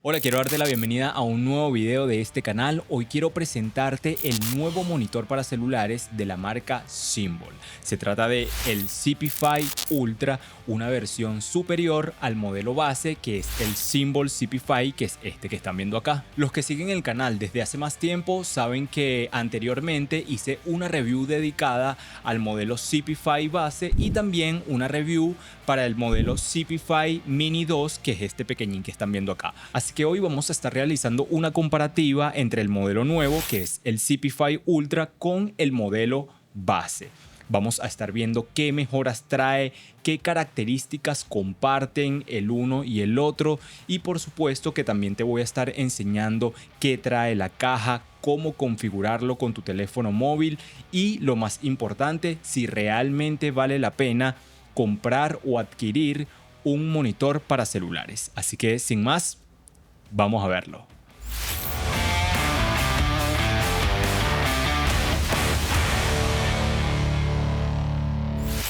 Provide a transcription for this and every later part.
Hola, quiero darte la bienvenida a un nuevo video de este canal. Hoy quiero presentarte el nuevo monitor para celulares de la marca Symbol. Se trata de el CP5 Ultra, una versión superior al modelo base que es el Symbol CP5, que es este que están viendo acá. Los que siguen el canal desde hace más tiempo saben que anteriormente hice una review dedicada al modelo CP5 base y también una review para el modelo CP5 Mini 2, que es este pequeñín que están viendo acá. Así que hoy vamos a estar realizando una comparativa entre el modelo nuevo, que es el CP5 Ultra, con el modelo base. Vamos a estar viendo qué mejoras trae, qué características comparten el uno y el otro, y por supuesto que también te voy a estar enseñando qué trae la caja, cómo configurarlo con tu teléfono móvil y, lo más importante, si realmente vale la pena comprar o adquirir un monitor para celulares. Así que sin más, vamos a verlo.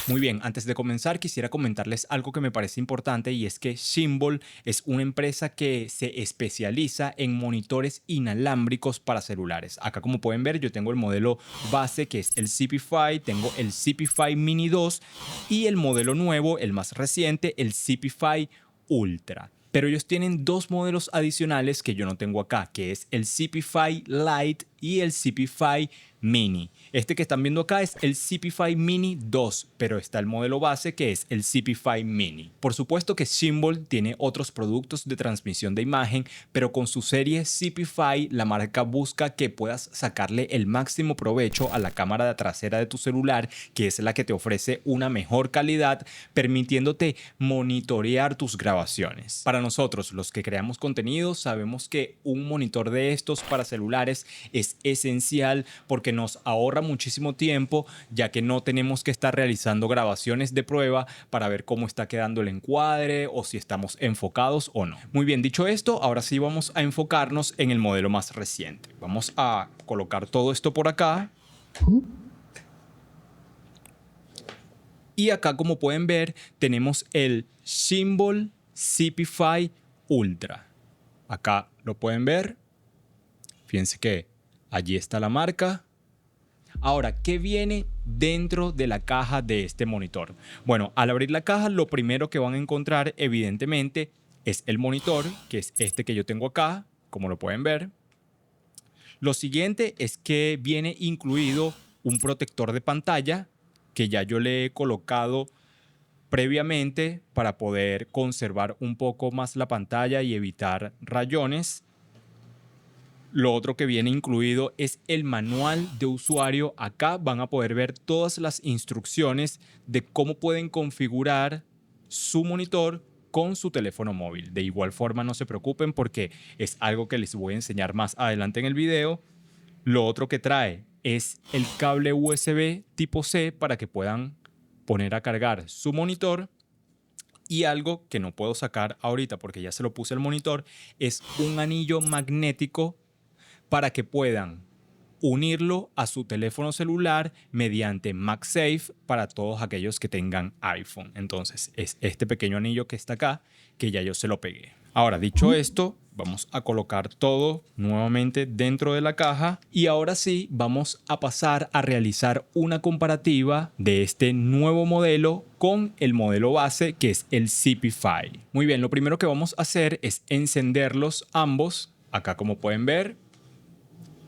Muy bien, antes de comenzar quisiera comentarles algo que me parece importante, y es que Symbol es una empresa que se especializa en monitores inalámbricos para celulares. Acá, como pueden ver, yo tengo el modelo base, que es el CP5, tengo el CP5 Mini 2 y el modelo nuevo, el más reciente, el CP5 Ultra. Pero ellos tienen dos modelos adicionales que yo no tengo acá, que es el CP5 Lite y el CP5 Mini. Este que están viendo acá es el CP5 Mini 2, pero está el modelo base, que es el CP5 Mini. Por supuesto que Symbol tiene otros productos de transmisión de imagen, pero con su serie CP5 la marca busca que puedas sacarle el máximo provecho a la cámara trasera de tu celular, que es la que te ofrece una mejor calidad, permitiéndote monitorear tus grabaciones. Para nosotros, los que creamos contenido, sabemos que un monitor de estos para celulares es esencial porque nos ahorra muchísimo tiempo, ya que no tenemos que estar realizando grabaciones de prueba para ver cómo está quedando el encuadre o si estamos enfocados o no. Muy bien, dicho esto, ahora sí vamos a enfocarnos en el modelo más reciente. Vamos a colocar todo esto por acá. Y acá, como pueden ver, tenemos el Symbol CP5 Ultra. Acá lo pueden ver. Fíjense que allí está la marca. Ahora, ¿qué viene dentro de la caja de este monitor? Bueno, al abrir la caja, lo primero que van a encontrar, evidentemente, es el monitor, que es este que yo tengo acá, como lo pueden ver. Lo siguiente es que viene incluido un protector de pantalla, que ya yo le he colocado previamente para poder conservar un poco más la pantalla y evitar rayones. Lo otro que viene incluido es el manual de usuario. Acá van a poder ver todas las instrucciones de cómo pueden configurar su monitor con su teléfono móvil. De igual forma, no se preocupen porque es algo que les voy a enseñar más adelante en el video. Lo otro que trae es el cable USB tipo C para que puedan poner a cargar su monitor. Y algo que no puedo sacar ahorita porque ya se lo puse al monitor es un anillo magnético para que puedan unirlo a su teléfono celular mediante MagSafe para todos aquellos que tengan iPhone. Entonces es este pequeño anillo que está acá, que ya yo se lo pegué. Ahora, dicho esto, vamos a colocar todo nuevamente dentro de la caja y ahora sí vamos a pasar a realizar una comparativa de este nuevo modelo con el modelo base, que es el CP5. Muy bien, lo primero que vamos a hacer es encenderlos ambos. Acá, como pueden ver,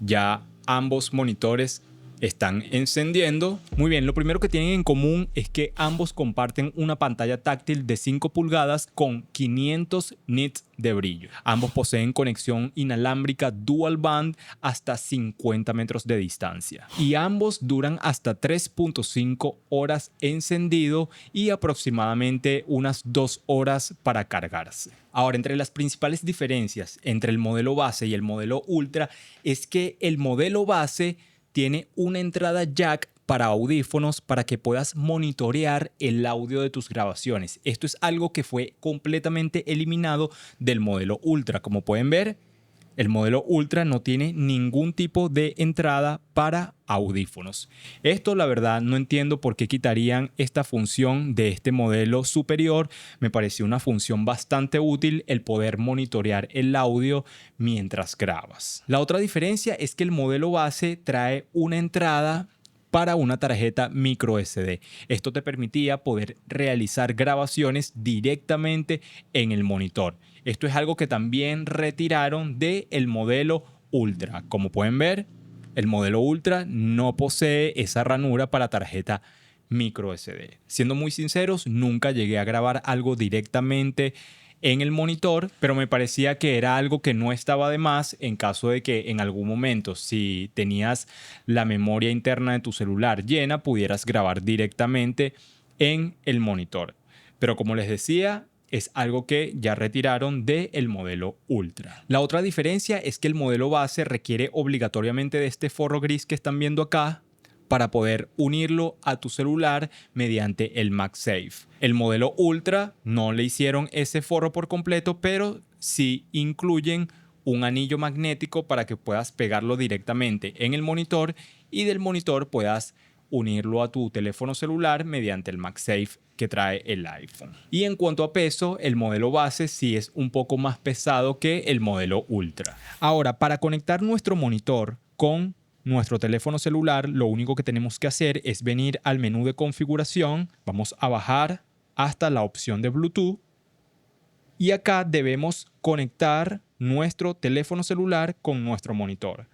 ya ambos monitores están encendiendo. Muy bien, lo primero que tienen en común es que ambos comparten una pantalla táctil de 5 pulgadas con 500 nits de brillo. Ambos poseen conexión inalámbrica dual band hasta 50 metros de distancia. Y ambos duran hasta 3.5 horas encendido y aproximadamente unas 2 horas para cargarse. Ahora, entre las principales diferencias entre el modelo base y el modelo Ultra es que el modelo base tiene una entrada jack para audífonos para que puedas monitorear el audio de tus grabaciones. Esto es algo que fue completamente eliminado del modelo Ultra. Como pueden ver, El modelo Ultra no tiene ningún tipo de entrada para audífonos. Esto la verdad no entiendo por qué quitarían esta función de este modelo superior. Me pareció una función bastante útil el poder monitorear el audio mientras grabas. La otra diferencia es que el modelo base trae una entrada para una tarjeta micro SD. Esto te permitía poder realizar grabaciones directamente en el monitor. Esto es algo que también retiraron del modelo Ultra. Como pueden ver, el modelo Ultra no posee esa ranura para tarjeta micro SD. Siendo muy sinceros, nunca llegué a grabar algo directamente en el monitor, pero me parecía que era algo que no estaba de más en caso de que en algún momento, si tenías la memoria interna de tu celular llena, pudieras grabar directamente en el monitor. Pero como les decía, es algo que ya retiraron del modelo Ultra. La otra diferencia es que el modelo base requiere obligatoriamente de este forro gris que están viendo acá para poder unirlo a tu celular mediante el MagSafe. El modelo Ultra no le hicieron ese forro por completo, pero sí incluyen un anillo magnético para que puedas pegarlo directamente en el monitor y del monitor puedas unirlo a tu teléfono celular mediante el MagSafe que trae el iPhone. Y en cuanto a peso, el modelo base sí es un poco más pesado que el modelo Ultra. Ahora, para conectar nuestro monitor con nuestro teléfono celular, lo único que tenemos que hacer es venir al menú de configuración, vamos a bajar hasta la opción de Bluetooth y acá debemos conectar nuestro teléfono celular con nuestro monitor.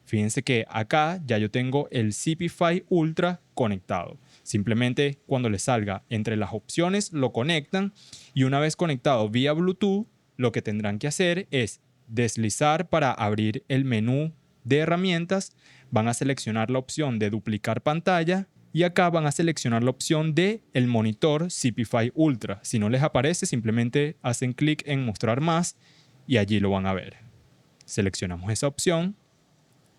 Fíjense que acá ya yo tengo el ZipIfy Ultra conectado. Simplemente cuando les salga entre las opciones lo conectan y una vez conectado vía Bluetooth, lo que tendrán que hacer es deslizar para abrir el menú de herramientas, van a seleccionar la opción de duplicar pantalla y acá van a seleccionar la opción de el monitor ZipIfy Ultra. Si no les aparece, simplemente hacen clic en mostrar más y allí lo van a ver. Seleccionamos esa opción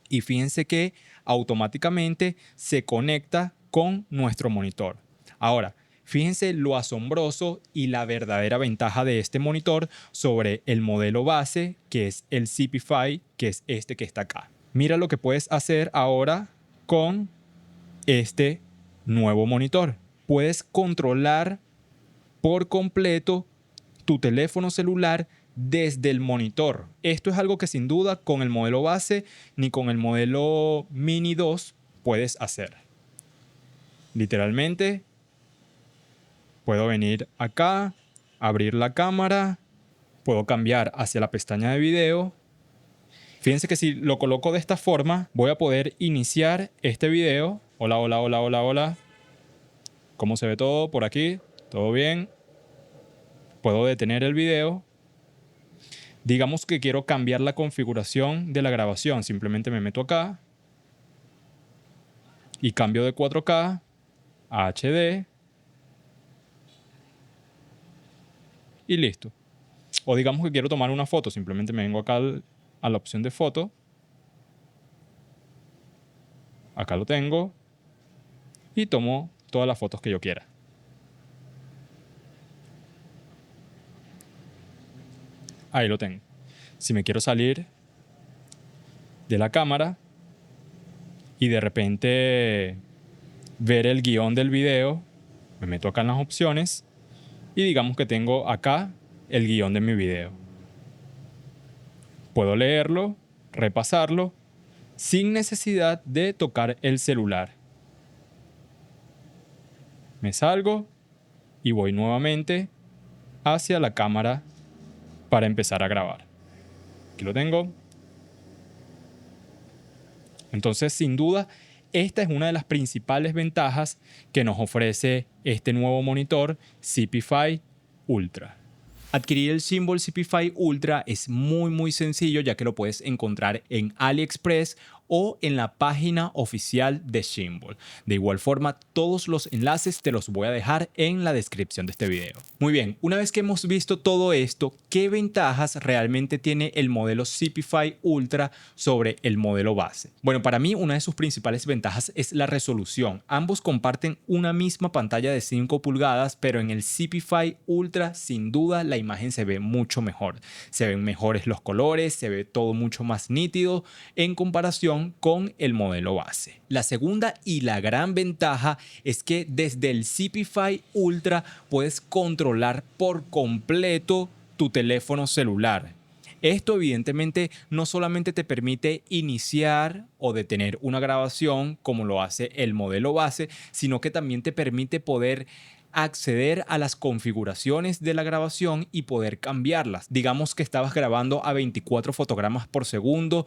y fíjense que automáticamente se conecta con nuestro monitor. Ahora, fíjense lo asombroso y la verdadera ventaja de este monitor sobre el modelo base, que es el ZipIfy, que es este que está acá. Mira lo que puedes hacer ahora con este nuevo monitor. Puedes controlar por completo tu teléfono celular desde el monitor. Esto es algo que sin duda con el modelo base ni con el modelo Mini 2 puedes hacer. Literalmente puedo venir acá, abrir la cámara, puedo cambiar hacia la pestaña de video. Fíjense que si lo coloco de esta forma, voy a poder iniciar este video. Hola, hola, hola, hola, hola. ¿Cómo se ve todo por aquí? ¿Todo bien? Puedo detener el video. Digamos que quiero cambiar la configuración de la grabación. Simplemente me meto acá y cambio de 4K a HD y listo. O digamos que quiero tomar una foto. Simplemente me vengo acá a la opción de foto. Acá lo tengo y tomo todas las fotos que yo quiera. Ahí lo tengo. Si me quiero salir de la cámara y de repente ver el guión del video, me meto acá en las opciones y digamos que tengo acá el guión de mi video. Puedo leerlo, repasarlo, sin necesidad de tocar el celular. Me salgo y voy nuevamente hacia la cámara para empezar a grabar. Aquí lo tengo. Entonces, sin duda, esta es una de las principales ventajas que nos ofrece este nuevo monitor ZipIfy Ultra. Adquirir el Symbol ZipIfy Ultra es muy sencillo ya que lo puedes encontrar en AliExpress o en la página oficial de Symbols. De igual forma, todos los enlaces te los voy a dejar en la descripción de este video. Muy bien, una vez que hemos visto todo esto, ¿qué ventajas realmente tiene el modelo Zipify Ultra sobre el modelo base? Bueno, para mí una de sus principales ventajas es la resolución. Ambos comparten una misma pantalla de 5 pulgadas, pero en el Zipify Ultra sin duda la imagen se ve mucho mejor. Se ven mejores los colores, se ve todo mucho más nítido en comparación con el modelo base. La segunda y la gran ventaja es que desde el Zipify Ultra puedes controlar por completo tu teléfono celular. Esto evidentemente no solamente te permite iniciar o detener una grabación como lo hace el modelo base, sino que también te permite poder acceder a las configuraciones de la grabación y poder cambiarlas. Digamos que estabas grabando a 24 fotogramas por segundo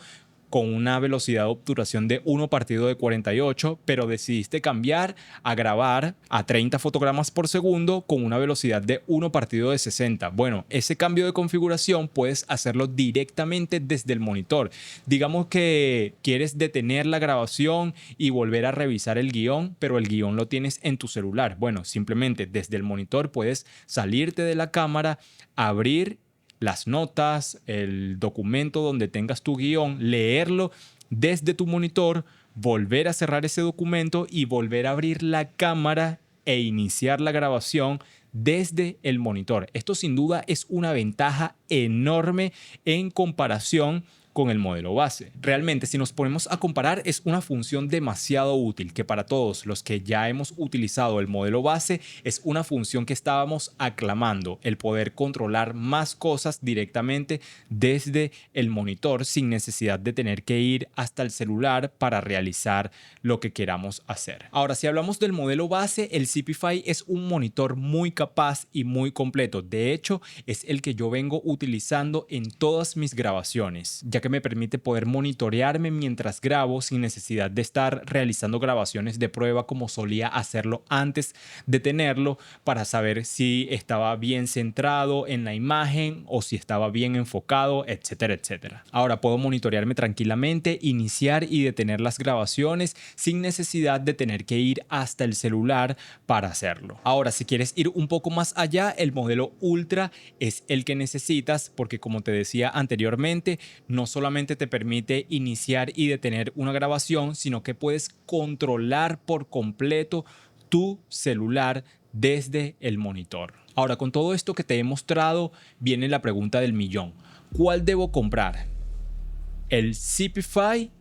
con una velocidad de obturación de 1 partido de 48, pero decidiste cambiar a grabar a 30 fotogramas por segundo con una velocidad de 1 partido de 60. Bueno, ese cambio de configuración puedes hacerlo directamente desde el monitor. Digamos que quieres detener la grabación y volver a revisar el guión, pero el guión lo tienes en tu celular. Bueno, simplemente desde el monitor puedes salirte de la cámara, abrir las notas, el documento donde tengas tu guión, leerlo desde tu monitor, volver a cerrar ese documento y volver a abrir la cámara e iniciar la grabación desde el monitor. Esto sin duda es una ventaja enorme en comparación con el modelo base. Realmente, si nos ponemos a comparar, es una función demasiado útil que para todos los que ya hemos utilizado el modelo base es una función que estábamos aclamando, el poder controlar más cosas directamente desde el monitor sin necesidad de tener que ir hasta el celular para realizar lo que queramos hacer. Ahora, si hablamos del modelo base, el Zipify es un monitor muy capaz y muy completo. De hecho, es el que yo vengo utilizando en todas mis grabaciones, ya que me permite poder monitorearme mientras grabo sin necesidad de estar realizando grabaciones de prueba como solía hacerlo antes de tenerlo, para saber si estaba bien centrado en la imagen o si estaba bien enfocado, etcétera, etcétera. Ahora puedo monitorearme tranquilamente, iniciar y detener las grabaciones sin necesidad de tener que ir hasta el celular para hacerlo. Ahora, si quieres ir un poco más allá, el modelo Ultra es el que necesitas porque, como te decía anteriormente, no solamente te permite iniciar y detener una grabación, sino que puedes controlar por completo tu celular desde el monitor. Ahora, con todo esto que te he mostrado, viene la pregunta del millón. ¿Cuál debo comprar? ¿El Zipify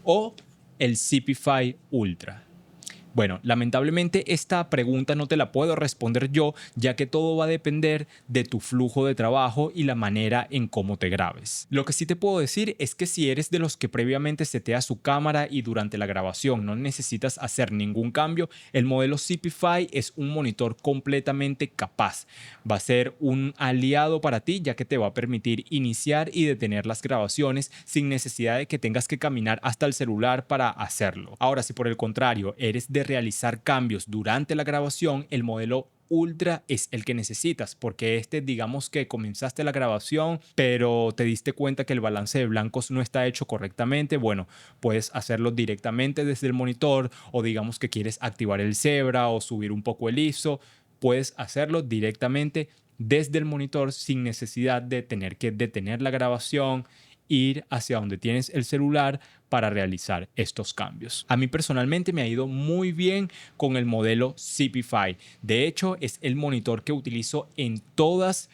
o el Zipify Ultra? Bueno, lamentablemente esta pregunta no te la puedo responder yo, ya que todo va a depender de tu flujo de trabajo y la manera en cómo te grabes. Lo que sí te puedo decir es que si eres de los que previamente setea su cámara y durante la grabación no necesitas hacer ningún cambio, el modelo Zipify es un monitor completamente capaz. Va a ser un aliado para ti, ya que te va a permitir iniciar y detener las grabaciones sin necesidad de que tengas que caminar hasta el celular para hacerlo. Ahora, si por el contrario eres de realizar cambios durante la grabación, el modelo Ultra es el que necesitas, porque digamos que comenzaste la grabación pero te diste cuenta que el balance de blancos no está hecho correctamente. Bueno, puedes hacerlo directamente desde el monitor, o digamos que quieres activar el Zebra o subir un poco el ISO, puedes hacerlo directamente desde el monitor sin necesidad de tener que detener la grabación, ir hacia donde tienes el celular para realizar estos cambios. A mí personalmente me ha ido muy bien con el modelo Zipify. De hecho, es el monitor que utilizo en todas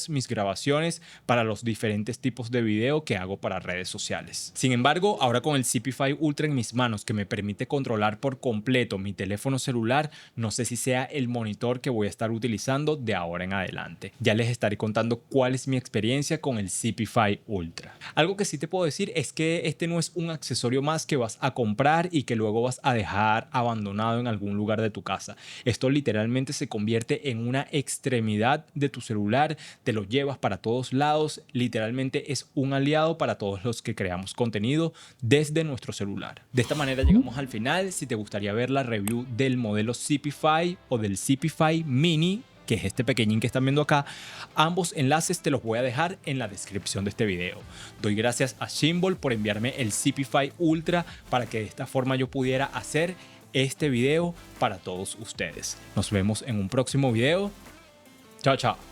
mis grabaciones para los diferentes tipos de video que hago para redes sociales. Sin embargo, ahora con el Zipify Ultra en mis manos, que me permite controlar por completo mi teléfono celular, no sé si sea el monitor que voy a estar utilizando de ahora en adelante. Ya les estaré contando cuál es mi experiencia con el Zipify Ultra. Algo que sí te puedo decir es que este no es un accesorio más que vas a comprar y que luego vas a dejar abandonado en algún lugar de tu casa. Esto literalmente se convierte en una extremidad de tu celular, te lo llevas para todos lados, literalmente es un aliado para todos los que creamos contenido desde nuestro celular. De esta manera llegamos al final. Si te gustaría ver la review del modelo Zipify o del Zipify Mini, que es este pequeñín que están viendo acá. Ambos enlaces te los voy a dejar en la descripción de este video. Doy gracias a Shimbol por enviarme el Zipify Ultra para que de esta forma yo pudiera hacer este video para todos ustedes. Nos vemos en un próximo video. Chao, chao.